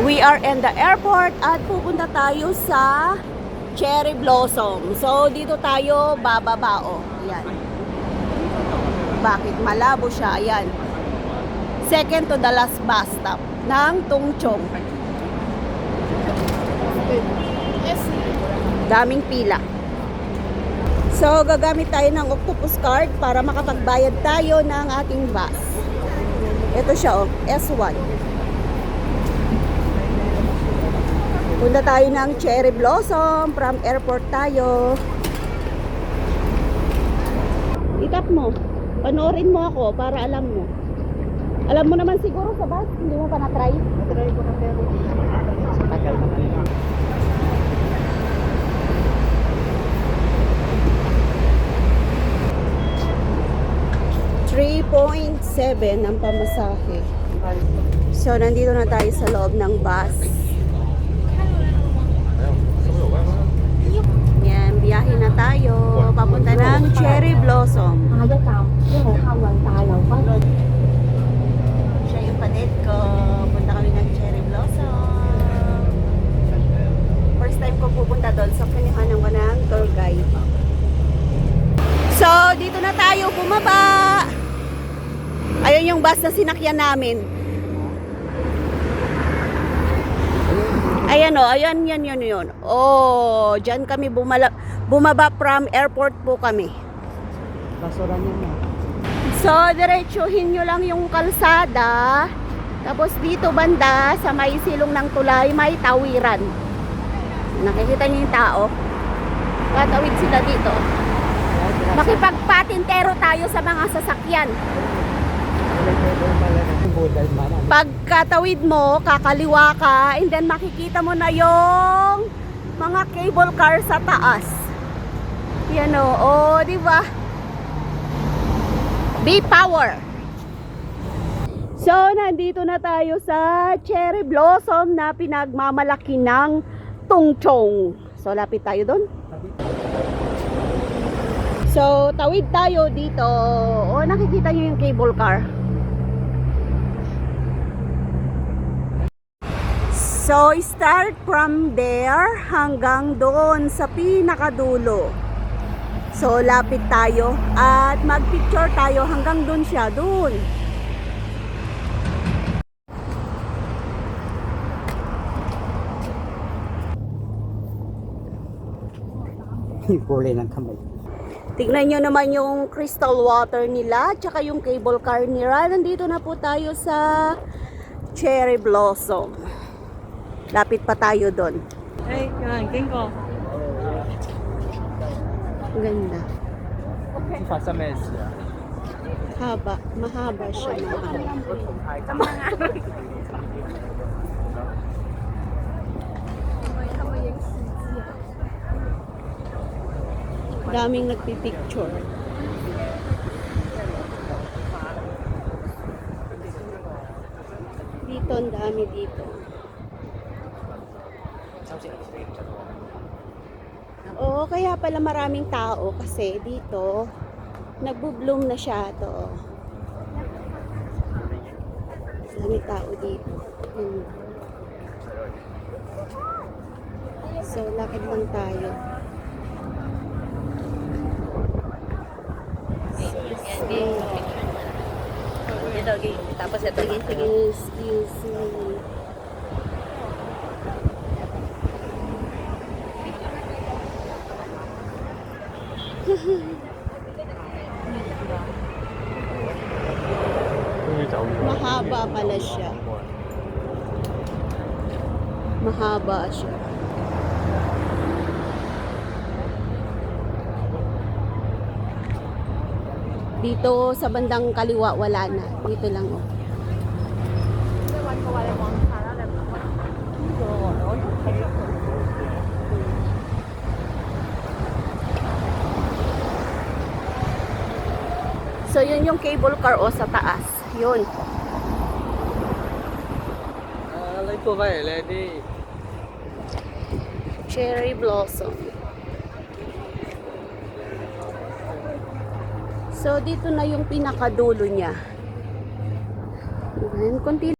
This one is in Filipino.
We are in the airport at pupunta tayo sa Cherry Blossom. So, dito tayo bababao. Ayan. Bakit? Malabo siya. Ayan. Second to the last bus stop ng Tungchong. Daming pila. So, gagamit tayo ng octopus card para makapagbayad tayo ng ating bus. Ito siya, oh, S1. Punta tayo ng Cherry Blossom. From airport tayo. Itap mo. Panoorin mo ako para alam mo. Alam mo naman siguro sa bus. Hindi mo pa na-try? Na-try ko na pero tagal na kanina. 3.7 ang pamasahe. So, nandito na tayo sa loob ng bus. Yan, biyahe na tayo. Papunta ng Cherry Blossom. Siya yung padet ko. Punta kami ng Cherry Blossom. First time ko pupunta doon. So, kanihanan ko ng tour guide. So, dito na tayo bumaba. Ayun yung bus na sinakyan namin. Ayan o, ayan, yun. Oh, dyan kami bumaba from airport po kami. Basuran niya. So, diretsuhin nyo lang yung kalsada. Tapos dito banda, sa may silong ng tulay, may tawiran. Nakikita niyo yung tao? Tatawid sila dito. Makipagpatintero tayo sa mga sasakyan. Pagkatawid mo, kakaliwa ka, and then makikita mo na yung mga cable car sa taas. Yan o, di ba? B-Power. So, nandito na tayo sa Cherry Blossom na pinagmamalaki ng Tungchong. So, lapit tayo doon. So, tawid tayo dito. O, nakikita nyo yung cable car. So, start from there hanggang doon sa pinakadulo. So, lapit tayo at mag-picture tayo hanggang doon siya, doon. Kulay ng kamay. Tignan nyo naman yung crystal water nila, tsaka yung cable car nila. Nandito na po tayo sa Cherry Blossom. Lapit pa tayo doon. Hey, yan, gingo. Ganda. Sa mess. Haba, mahaba siya. Daming nagpipicture. Dito, ang dami dito. Oo, kaya pala maraming tao kasi dito nagbo-bloom na siya to. Dami tao dito. So, lakad lang tayo. Tapos ito. Sige, excuse me. Mahaba pala siya. Mahaba siya. Dito sa bandang kaliwa wala na. Dito lang oh. So yun yung cable car o sa taas. Yun. Ito ba eh, ready? Cherry Blossom. So, dito na yung pinakadulo niya. Ayan, konti